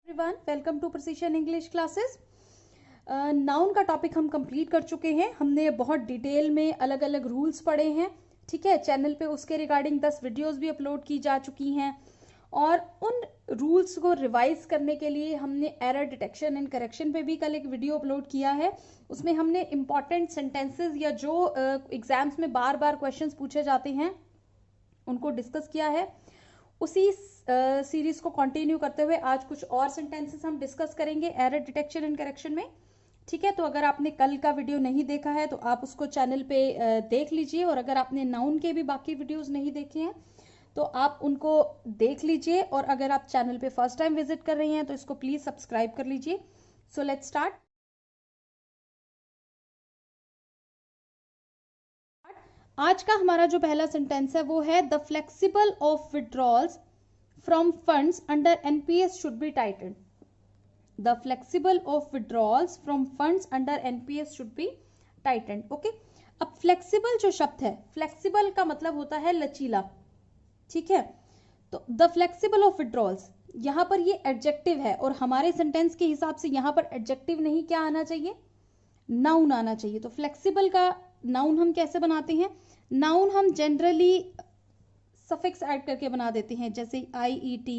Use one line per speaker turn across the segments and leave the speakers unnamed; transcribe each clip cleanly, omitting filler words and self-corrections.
Everyone, welcome to precision English classes. Noun का topic हम complete कर चुके हैं। हमने बहुत डिटेल में अलग अलग रूल्स पढ़े हैं। ठीक है, चैनल पे उसके रिगार्डिंग 10 वीडियोस भी अपलोड की जा चुकी हैं और उन रूल्स को रिवाइज करने के लिए हमने एरर डिटेक्शन एंड करेक्शन पे भी कल एक वीडियो अपलोड किया है। उसमें हमने इंपॉर्टेंट सेंटेंसेस या जो एग्जाम्स में बार बार क्वेश्चंस पूछे जाते हैं उनको डिस्कस किया है। उसी सीरीज को कंटिन्यू करते हुए आज कुछ और सेंटेंसेस हम डिस्कस करेंगे एरर डिटेक्शन एंड करेक्शन में। ठीक है, तो अगर आपने कल का वीडियो नहीं देखा है तो आप उसको चैनल पे देख लीजिए, और अगर आपने नाउन के भी बाकी वीडियोस नहीं देखे हैं तो आप उनको देख लीजिए, और अगर आप चैनल पे फर्स्ट टाइम विजिट कर रहे हैं तो इसको प्लीज सब्सक्राइब कर लीजिए। So let's start. आज का हमारा जो पहला सेंटेंस है वो है the flexible of withdrawals from funds under NPS should be tightened. The flexible of withdrawals from funds under NPS should be tightened. Okay? अब flexible जो शब्द है, flexible का मतलब होता है लचीला। ठीक है, तो the flexible of withdrawals यहां पर ये एडजेक्टिव है, और हमारे सेंटेंस के हिसाब से यहां पर एडजेक्टिव नहीं क्या आना चाहिए, नाउन आना चाहिए। तो फ्लेक्सिबल का नाउन हम कैसे बनाते हैं? नाउन हम जनरली सफिक्स ऐड करके बना देते हैं, जैसे IET,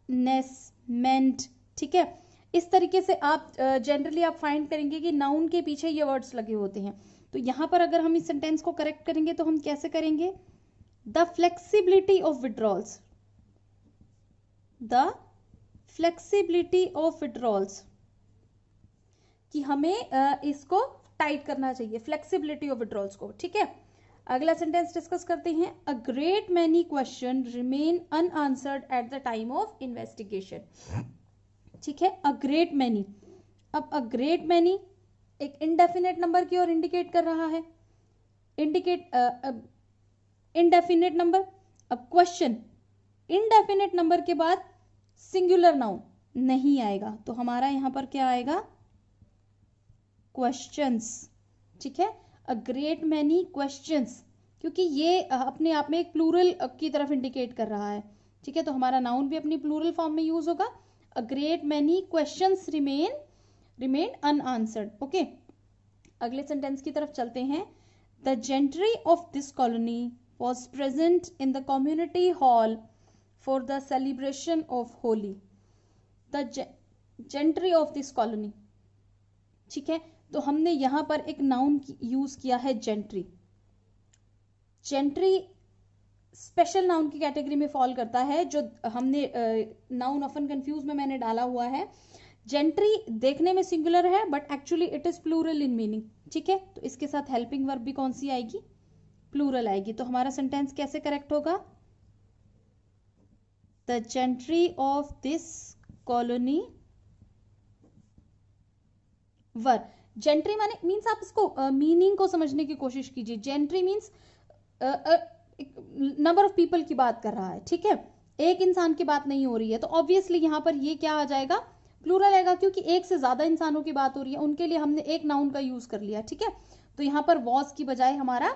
नेस, मेंट। ठीक है, इस तरीके से आप जनरली आप फाइंड करेंगे कि नाउन के पीछे ये वर्ड्स लगे होते हैं। तो यहां पर अगर हम इस सेंटेंस को करेक्ट करेंगे तो हम कैसे करेंगे? The flexibility of withdrawals, the flexibility of withdrawals, कि हमें इसको टाइट करना चाहिए, फ्लेक्सिबिलिटी ऑफ विड्रॉल्स को। ठीक है, अगला सेंटेंस डिस्कस करते हैं। A great many question remain unanswered at the time of investigation. ठीक है, अ ग्रेट मैनी। अब अ ग्रेट मैनी एक इनडेफिनेट नंबर की ओर इंडिकेट कर रहा है, इनडेफिनेट नंबर। अब क्वेश्चन, इनडेफिनेट नंबर के बाद सिंगुलर नाउन नहीं आएगा, तो हमारा यहां पर क्या आएगा? क्वेश्चंस। ठीक है, अ ग्रेट मैनी क्वेश्चंस, क्योंकि ये अपने आप में एक प्लूरल की तरफ इंडिकेट कर रहा है। ठीक है, तो हमारा नाउन भी अपनी प्लूरल फॉर्म में यूज होगा। A great many questions remain unanswered. Okay, अगले सेंटेंस की तरफ चलते हैं। The gentry of this colony was present in the community hall for the celebration of Holi. The gentry of this colony. ठीक है, तो हमने यहां पर एक नाउन यूज किया है, जेंट्री। जेंट्री स्पेशल नाउन की कैटेगरी में फॉल करता है, जो हमने नाउन ऑफन कंफ्यूज में मैंने डाला हुआ है। जेंट्री देखने में सिंगुलर है but actually it is plural in meaning. ठीक है, तो इसके साथ हेल्पिंग वर्ब भी कौन सी आएगी? प्लूरल आएगी। तो हमारा सेंटेंस कैसे करेक्ट होगा? The gentry of this colony were. Gentry माने मीन्स, आप इसको मीनिंग को समझने की कोशिश कीजिए। Gentry means number of people की बात कर रहा है। ठीक है, एक इंसान की बात नहीं हो रही है, तो ऑब्वियसली यहां पर ये क्या आ जाएगा? प्लूरल आएगा, क्योंकि एक से ज्यादा इंसानों की बात हो रही है, उनके लिए हमने एक नाउन का यूज कर लिया। ठीक है, तो यहां पर वॉज की बजाय हमारा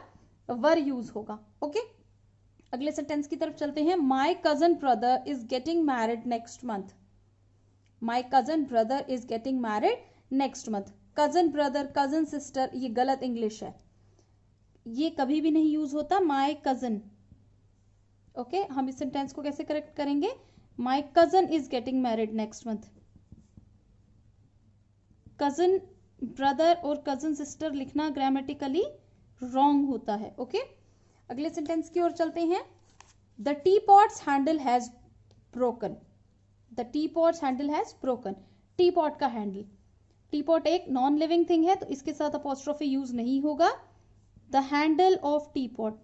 वर यूज होगा। ओके, अगले सेंटेंस की तरफ चलते हैं। My cousin brother is getting married next month. My cousin brother is getting married next month. Cousin brother, cousin sister, ये गलत इंग्लिश है, ये कभी भी नहीं यूज होता। My cousin. ओके, हम इस सेंटेंस को कैसे करेक्ट करेंगे? My cousin is getting married next month. Cousin brother और कजन सिस्टर लिखना ग्रामेटिकली रॉन्ग होता है। ओके, अगले सेंटेंस की ओर चलते हैं। The T pots handle has broken. The T pots handle has broken. T pot का हैंडल, टी पॉट एक नॉन लिविंग थिंग है, तो इसके साथ अपॉस्ट्रोफी यूज नहीं होगा। The handle of T pot,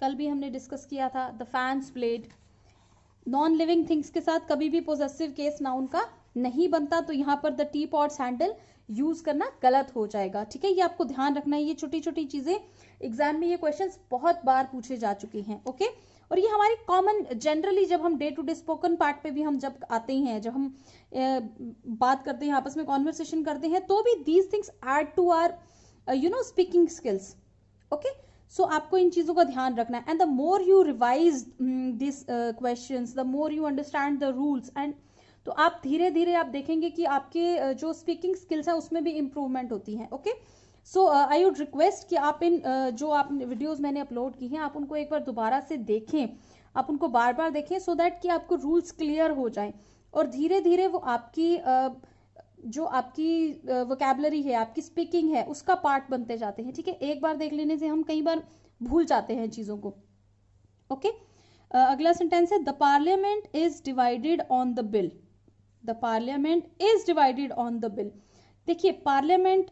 कल भी हमने डिस्कस किया था। The fans blade, non living things के साथ कभी भी पोजेसिव केस नाउन का नहीं बनता, तो यहां पर the T pots handle use करना गलत हो जाएगा। ठीक है, ये आपको ध्यान रखना है। ये छोटी छोटी चीजें एग्जाम में ये क्वेश्चंस बहुत बार पूछे जा चुके हैं। ओके, और ये हमारी कॉमन जनरली जब हम day to day spoken part पे भी हम जब आते हैं, जब हम बात करते हैं, आपस में कॉन्वर्सेशन करते हैं, तो भी these things add to our speaking skills. Okay, so आपको इन चीज़ों का ध्यान रखना है। And the more you revise this questions, the more you understand the rules, and तो आप धीरे धीरे आप देखेंगे कि आपके जो स्पीकिंग स्किल्स हैं उसमें भी इम्प्रूवमेंट होती है। Okay, so I would request कि आप इन जो आप वीडियोस मैंने अपलोड की हैं आप उनको एक बार दोबारा से देखें, आप उनको बार बार देखें, सो दैट कि आपको रूल्स क्लियर हो जाएं और धीरे धीरे वो आपकी जो आपकी वोकैबुलरी है, आपकी स्पीकिंग है, उसका पार्ट बनते जाते हैं। ठीक है, एक बार देख लेने से हम कई बार भूल जाते हैं चीज़ों को। ओके, अगला सेंटेंस है the parliament is divided on the bill. The parliament is divided on the bill. देखिए, पार्लियामेंट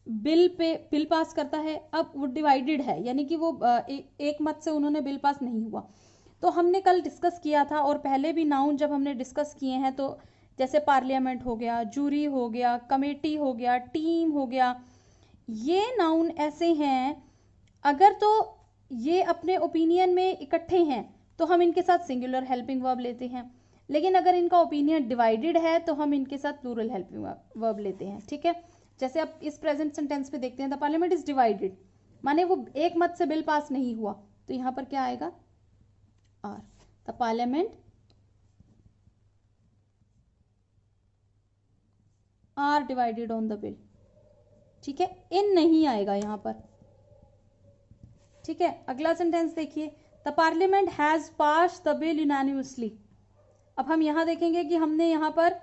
बिल पास करता है, अब वो डिवाइडेड है, यानी कि वो एक मत से उन्होंने बिल पास नहीं हुआ। तो हमने कल डिस्कस किया था और पहले भी नाउन जब हमने डिस्कस किए हैं, तो जैसे पार्लियामेंट हो गया, जूरी हो गया, कमेटी हो गया, टीम हो गया, ये नाउन ऐसे हैं अगर तो ये अपने ओपिनियन में इकट्ठे हैं तो हम इनके साथ सिंगुलर हेल्पिंग वर्ब लेते हैं, लेकिन अगर इनका ओपिनियन डिवाइडेड है तो हम इनके साथ प्लूरल हेल्पिंग वर्ब लेते हैं। ठीक है, जैसे आप इस प्रेजेंट सेंटेंस पे देखते हैं द पार्लियामेंट इज डिवाइडेड, माने वो एक मत से बिल पास नहीं हुआ, तो यहां पर क्या आएगा, are. The parliament are divided on the bill. ठीक है, इन नहीं आएगा यहां पर। ठीक है, अगला सेंटेंस देखिए the parliament has pass the bill unanimously. अब हम यहां देखेंगे कि हमने यहां पर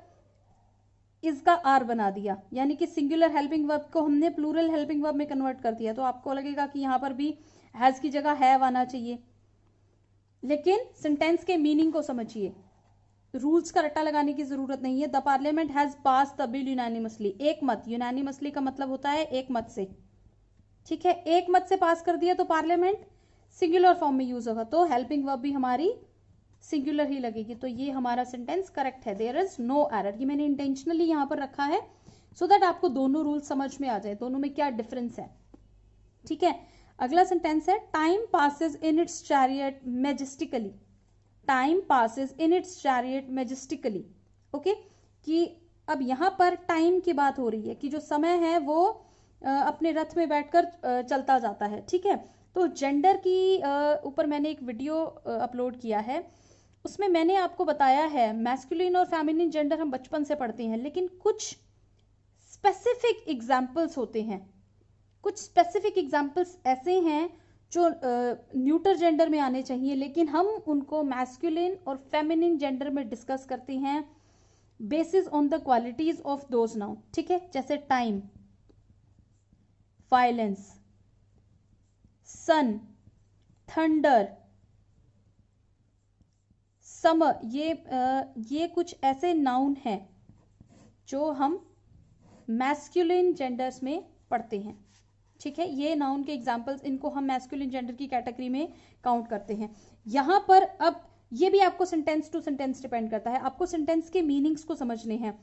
इसका आर बना दिया, यानी कि सिंगुलर हेल्पिंग वर्ब को हमने प्लूरल हेल्पिंग वर्ब में कन्वर्ट कर दिया, तो आपको लगेगा कि यहां पर भी हैज की जगह हैव आना चाहिए, लेकिन सेंटेंस के मीनिंग को समझिए, रूल्स का रट्टा लगाने की जरूरत नहीं है। The parliament has pass the bill unanimously, एक मत, यूनानिमसली का मतलब होता है एक मत से। ठीक है, एक मत से पास कर दिया तो पार्लियामेंट सिंगुलर फॉर्म में यूज होगा, तो हेल्पिंग वर्ब भी हमारी सिंगुलर ही लगेगी, तो ये हमारा सेंटेंस करेक्ट है। There is no error. ये मैंने इंटेंशनली यहां पर रखा है सो दैट आपको दोनों रूल समझ में आ जाए, दोनों में क्या डिफरेंस है। ठीक है, अगला सेंटेंस है time passes in its chariot majestically. Time passes in its chariot majestically. Okay, कि अब यहां पर टाइम की बात हो रही है कि जो समय है वो अपने रथ में बैठकर चलता जाता है। ठीक है, तो जेंडर की ऊपर मैंने एक वीडियो अपलोड किया है, उसमें मैंने आपको बताया है मैस्कुलिन और फेमिनिन जेंडर हम बचपन से पढ़ते हैं, लेकिन कुछ स्पेसिफिक एग्जाम्पल्स होते हैं, कुछ स्पेसिफिक एग्जाम्पल्स ऐसे हैं जो न्यूटर जेंडर में आने चाहिए, लेकिन हम उनको मैस्कुलिन और फेमिनिन जेंडर में डिस्कस करते हैं basis on the qualities of those noun. ठीक है, जैसे टाइम, वायलेंस, सन, थंडर, समर, ये कुछ ऐसे नाउन हैं जो हम मैस्कुलिन जेंडर्स में पढ़ते हैं। ठीक है, ये नाउन के एग्जाम्पल्स, इनको हम मैस्कुलिन जेंडर की कैटेगरी में काउंट करते हैं। यहां पर अब ये भी आपको सेंटेंस टू सेंटेंस डिपेंड करता है, आपको सेंटेंस के मीनिंग्स को समझने हैं।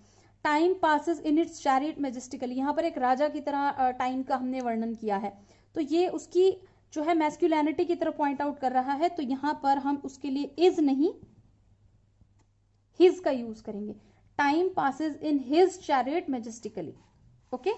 Time passes in its chariot majestically, यहां पर एक राजा की तरह टाइम का हमने वर्णन किया है, तो ये उसकी जो है मैस्कुलिनिटी की तरफ पॉइंट आउट कर रहा है, तो यहां पर हम उसके लिए इज नहीं हिज का यूज करेंगे। Time passes in his chariot majestically. Okay,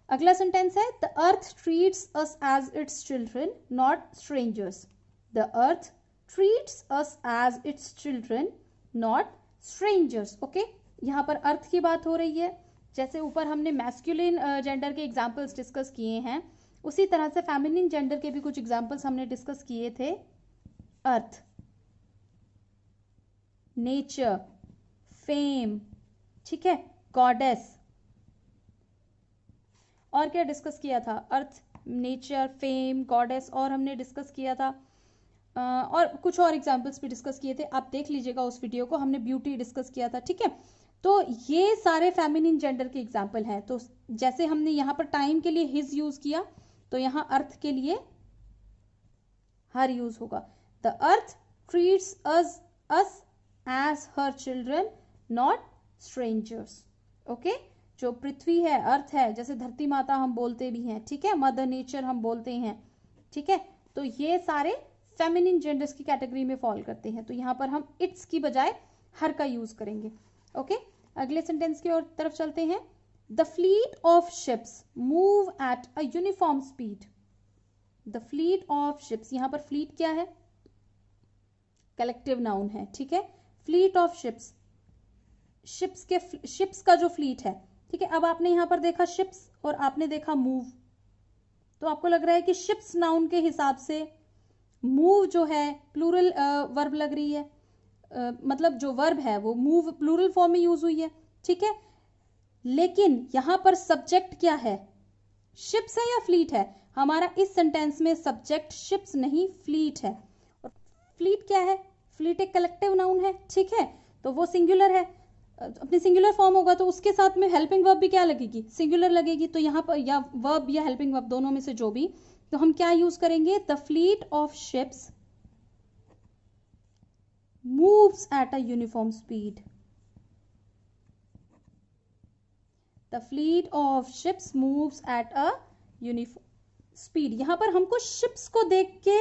अगला सेंटेंस है the earth treats us as its children not strangers. The earth treats us as its children not strangers. Okay, यहां पर अर्थ की बात हो रही है, जैसे ऊपर हमने मैस्कुलिन जेंडर के एग्जाम्पल्स डिस्कस किए हैं, उसी तरह से फेमिनिन जेंडर के भी कुछ एग्जाम्पल्स हमने डिस्कस किए थे। अर्थ, नेचर, फेम, ठीक है, गॉडेस, और क्या डिस्कस किया था, अर्थ, नेचर, फेम, गॉडेस, और हमने डिस्कस किया था और कुछ और एग्जाम्पल्स भी डिस्कस किए थे, आप देख लीजिएगा उस वीडियो को, हमने ब्यूटी डिस्कस किया था। ठीक है, तो ये सारे फेमिनिन जेंडर के एग्जाम्पल हैं। तो जैसे हमने यहाँ पर टाइम के लिए हिज यूज किया, तो यहाँ अर्थ के लिए हर यूज होगा। The earth treats us as her children not strangers. Okay, जो पृथ्वी है, अर्थ है, जैसे धरती माता हम बोलते भी हैं, ठीक है, मदर नेचर हम बोलते हैं। ठीक है, तो ये सारे फेमिनिन जेंडर्स की कैटेगरी में फॉल करते हैं, तो यहाँ पर हम इट्स की बजाय हर का यूज करेंगे। ओके, अगले सेंटेंस की ओर तरफ चलते हैं। The fleet of ships move at a uniform speed. The fleet of ships, यहां पर फ्लीट क्या है, कलेक्टिव नाउन है, ठीक है। फ्लीट ऑफ शिप्स, शिप्स का जो फ्लीट है, ठीक है। अब आपने यहां पर देखा शिप्स और आपने देखा मूव, तो आपको लग रहा है कि शिप्स नाउन के हिसाब से मूव जो है प्लूरल वर्ब लग रही है, मतलब जो वर्ब है वो मूव प्लूरल फॉर्म में यूज हुई है, ठीक है। लेकिन यहां पर सब्जेक्ट क्या है, शिप्स है या फ्लीट है? हमारा इस सेंटेंस में सब्जेक्ट शिप्स नहीं फ्लीट है। और फ्लीट क्या है, फ्लीट एक कलेक्टिव नाउन है, ठीक है, तो वो सिंगुलर है, अपनी सिंगुलर फॉर्म होगा तो उसके साथ में हेल्पिंग वर्ब भी क्या लगेगी, सिंगुलर लगेगी। तो यहाँ पर या वर्ब या हेल्पिंग वर्ब दोनों में से जो भी, तो हम क्या यूज करेंगे, the fleet of ships moves at a uniform speed, the fleet of ships moves at a uniform speed. यहां पर हमको शिप्स को देख के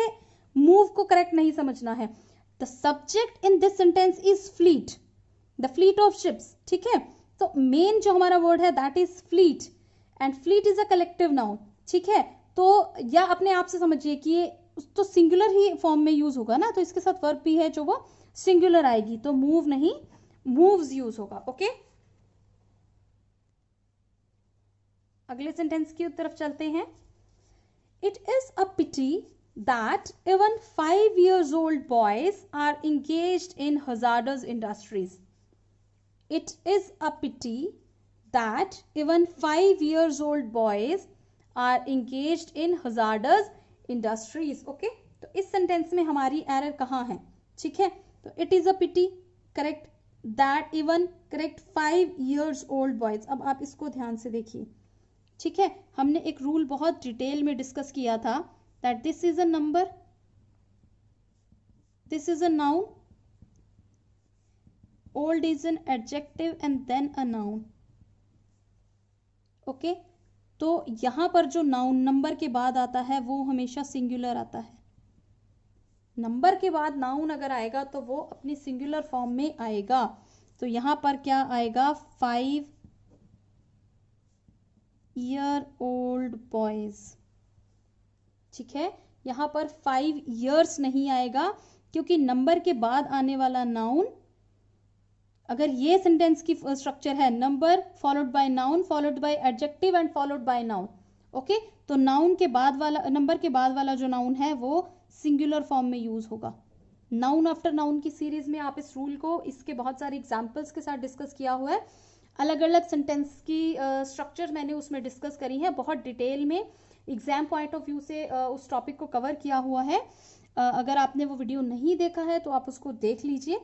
मूव को करेक्ट नहीं समझना है। The subject in this sentence is fleet, the fleet of ships, ठीक है। तो मेन जो हमारा वर्ड है that is fleet, and fleet is a collective noun, ठीक है। तो या अपने आप से समझिए कि ये तो सिंगुलर ही फॉर्म में यूज होगा ना, तो इसके साथ वर्ब भी है जो वो सिंगुलर आएगी, तो मूव नहीं मूव्स यूज होगा, ओके। अगले सेंटेंस की तरफ चलते हैं। It is a pity that even 5 years old boys are engaged in hazardous industries. It is a pity that even 5 years old boys are engaged in hazardous industries. Okay, तो इस sentence में हमारी error कहाँ है, ठीक है। तो it is a pity correct, that even correct 5 years old boys। अब आप इसको ध्यान से देखिए, ठीक है। हमने एक रूल बहुत डिटेल में डिस्कस किया था that this is a number, this is a noun, old is an adjective and then a noun, okay। तो यहां पर जो नाउन नंबर के बाद आता है वो हमेशा सिंगुलर आता है। नंबर के बाद नाउन अगर आएगा तो वो अपनी सिंगुलर फॉर्म में आएगा। तो यहां पर क्या आएगा, 5 year old boys, ठीक है। यहां पर 5 years नहीं आएगा क्योंकि नंबर के बाद आने वाला नाउन, अगर ये सेंटेंस की स्ट्रक्चर है number followed by noun followed by adjective and followed by noun, okay, तो नाउन के बाद वाला, नंबर के बाद वाला जो नाउन है वो सिंगुलर फॉर्म में यूज होगा। नाउन आफ्टर नाउन की सीरीज में आप इस रूल को इसके बहुत सारे एग्जाम्पल्स के साथ डिस्कस किया हुआ है। अलग अलग सेंटेंस की स्ट्रक्चर मैंने उसमें डिस्कस करी है, बहुत डिटेल में एग्जाम पॉइंट ऑफ व्यू से उस टॉपिक को कवर किया हुआ है। अगर आपने वो वीडियो नहीं देखा है तो आप उसको देख लीजिए,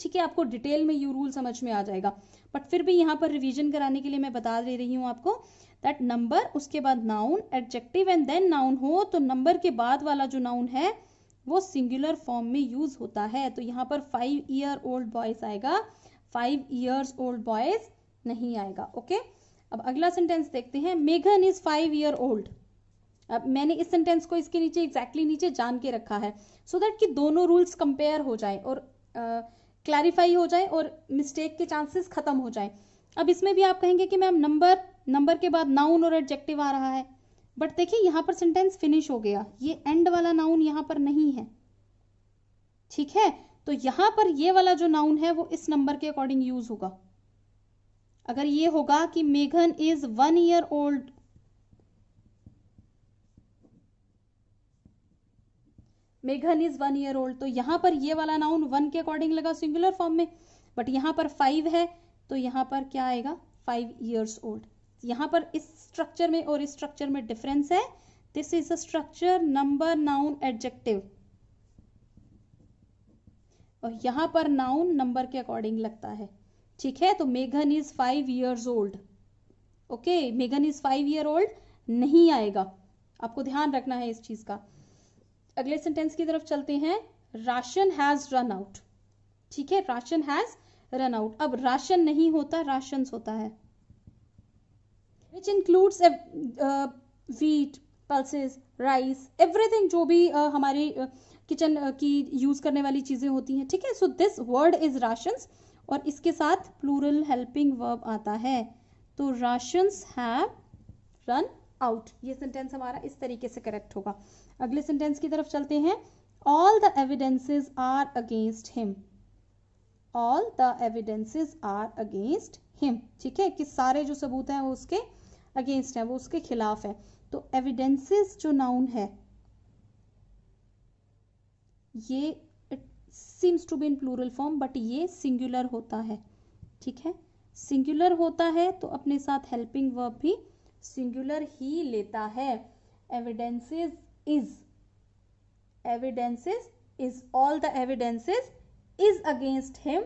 ठीक है। आपको डिटेल में ये रूल समझ में आ जाएगा, बट फिर भी यहाँ पर रिवीजन कराने के लिए मैं बता दे रही हूँ आपको दैट नंबर, उसके बाद noun, adjective and then noun हो तो नंबर के बाद वाला जो नाउन है वो सिंगुलर फॉर्म में यूज होता है। तो यहाँ पर 5 year old boys आएगा, 5 years old boys नहीं आएगा, ओके। अब अगला सेंटेंस देखते हैं। मेघन इज 5 year old। अब मैंने इस सेंटेंस को इसके नीचे एग्जैक्टली नीचे जान के रखा है सो दैट कि दोनों रूल्स कंपेयर हो जाए और क्लैरिफाई हो जाए और मिस्टेक के चांसेस खत्म हो जाए। अब इसमें भी आप कहेंगे कि मैम नंबर के बाद नाउन और एडजेक्टिव आ रहा है, बट देखिए यहाँ पर सेंटेंस फिनिश हो गया, ये एंड वाला नाउन यहाँ पर नहीं है, ठीक है। तो यहाँ पर ये वाला जो नाउन है वो इस नंबर के अकॉर्डिंग यूज होगा। अगर ये होगा कि मेघन इज 1 year old, मेघन इज 1 year old, तो यहां पर ये वाला नाउन 1 के अकॉर्डिंग लगा सिंगुलर फॉर्म में, बट यहां पर 5 है तो यहां पर क्या आएगा, 5 years old। यहां पर इस स्ट्रक्चर में और इस स्ट्रक्चर में डिफरेंस है। This is a structure number noun adjective, और यहां पर नाउन नंबर के अकॉर्डिंग लगता है, ठीक है। तो मेघन इज 5 years old, ओके, मेघन इज 5 year old नहीं आएगा, आपको ध्यान रखना है इस चीज का। अगले सेंटेंस की तरफ चलते हैं। राशन हैज रन आउट, ठीक है, राशन हैज रन आउट। अब राशन नहीं होता, राशंस होता है, which includes wheat, pulses, rice, everything जो भी हमारी किचन की यूज करने वाली चीजें होती हैं, ठीक है। So this word is rations और इसके साथ प्लूरल हेल्पिंग वर्ब आता है, तो राशंस हैव रन आउट। ये सेंटेंस हमारा इस तरीके से करेक्ट होगा। अगले सेंटेंस की तरफ चलते हैं। All the evidences are against him. All the evidences are against him. ठीक है, कि सारे जो सबूत हैं वो उसके अगेंस्ट है, वो उसके खिलाफ है। तो एविडेंसेस जो नाउन है ये it seems to be in plural form, but ये सिंगुलर होता है। ठीक है, सिंगुलर होता है तो अपने साथ हेल्पिंग वर्ब भी सिंगुलर ही लेता है। Evidences is, evidences is, all the evidences is against him,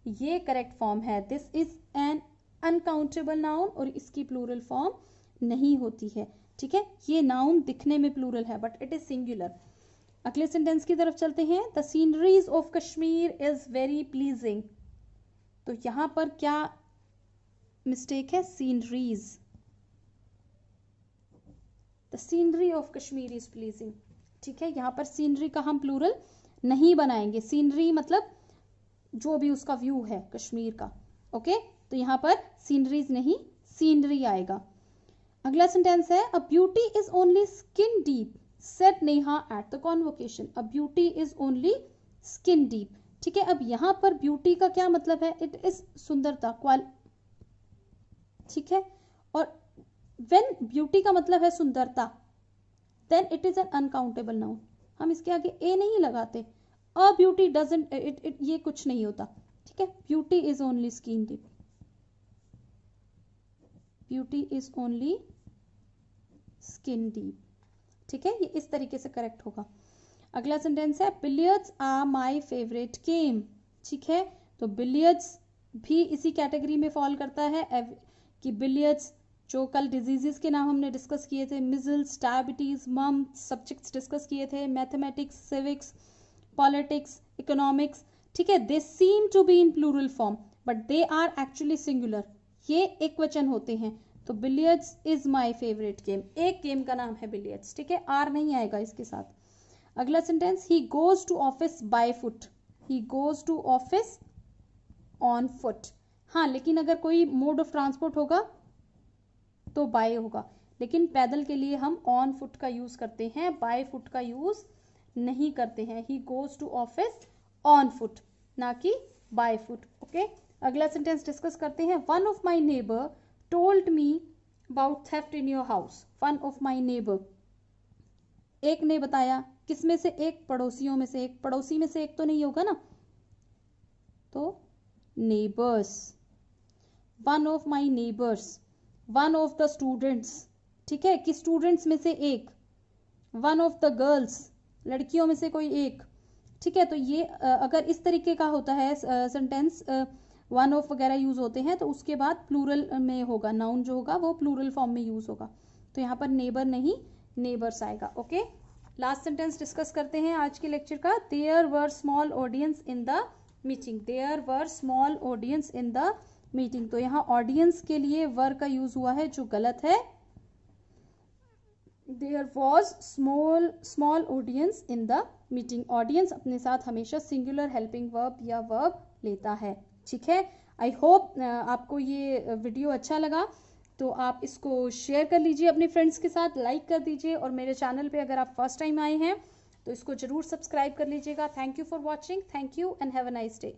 ये करेक्ट फॉर्म है। This is an uncountable noun और इसकी प्लूरल फॉर्म नहीं होती है। ठीक है, ये नाउन दिखने में प्लूरल है बट इट इज सिंगुलर। अगले सेंटेंस की तरफ चलते हैं। The sceneries of Kashmir is very pleasing. तो यहां पर क्या मिस्टेक है? Sceneries. The scenery of Kashmir is pleasing. ठीक है, यहां पर सीनरी का हम प्लूरल नहीं बनाएंगे। सीनरी मतलब जो भी उसका व्यू है कश्मीर का। ओके, तो यहां पर सीनरीज नहीं, सीनरी आएगा। अगला सेंटेंस है। A beauty is only skin deep said Neha at the convocation. A beauty is only skin deep. ठीक है, अब यहां पर ब्यूटी का क्या मतलब है? इट इज सुंदरता, ठीक है, और व्हेन ब्यूटी का मतलब है सुंदरता then it is an uncountable noun. हम इसके आगे ए नहीं लगाते। अ ब्यूटी डजंट इट ये कुछ नहीं होता। ठीक है, beauty is only skin deep, beauty is only skin deep. ठीक है, ये इस तरीके से करेक्ट होगा। अगला सेंटेंस है। Billiards are my favourite game. ठीक है, तो बिलियर्ड्स भी इसी कैटेगरी में फॉल करता है कि बिलियर्ड्स जो कल डिजीजेस के नाम हमने डिस्कस किए थे, measles, diabetes, mumps, subjects discuss किए थे, मैथमेटिक्स, सिविक्स, पॉलिटिक्स, इकोनॉमिक्स। ठीक है, they seem to be in plural form but they are actually singular. ये एक वचन होते हैं। तो billiards is my favourite game, एक गेम का नाम है बिलियर्ड्स। ठीक है, आर नहीं आएगा इसके साथ। अगला sentence. He goes to office by foot. He goes to office on foot. हाँ, लेकिन अगर कोई मोड ऑफ ट्रांसपोर्ट होगा तो बाय होगा, लेकिन पैदल के लिए हम ऑन फुट का यूज करते हैं, बाय फुट का यूज नहीं करते हैं। He goes to office on foot, ना कि बाय फुट। ओके, अगला सेंटेंस डिस्कस करते हैं। One of my neighbour told me about theft in your house. One of my neighbour, एक ने बताया। किसमें से एक? पड़ोसियों में से एक। पड़ोसी में से एक तो नहीं होगा ना, तो neighbours. One of my neighbours, one of the students. ठीक है, कि स्टूडेंट्स में से एक। वन ऑफ द गर्ल्स, लड़कियों में से कोई एक। ठीक है, तो ये अगर इस तरीके का होता है सेंटेंस, वन ऑफ वगैरह यूज होते हैं तो उसके बाद प्लूरल में होगा, नाउन जो होगा वो प्लूरल फॉर्म में यूज होगा। तो यहाँ पर नेबर नहीं, नेबर्स आएगा। ओके, लास्ट सेंटेंस डिस्कस करते हैं आज के लेक्चर का। There were small audience in the meeting. There were small audience in the meeting. तो यहाँ ऑडियंस के लिए वर का यूज हुआ है जो गलत है। There was small audience in the meeting. Audience अपने साथ हमेशा सिंगुलर हेल्पिंग वर्ब या वर्ब लेता है। ठीक है, आई होप आपको ये वीडियो अच्छा लगा, तो आप इसको शेयर कर लीजिए अपने फ्रेंड्स के साथ, लाइक कर दीजिए, और मेरे चैनल पे अगर आप फर्स्ट टाइम आए हैं तो इसको जरूर सब्सक्राइब कर लीजिएगा। Thank you for watching, thank you and have a nice day.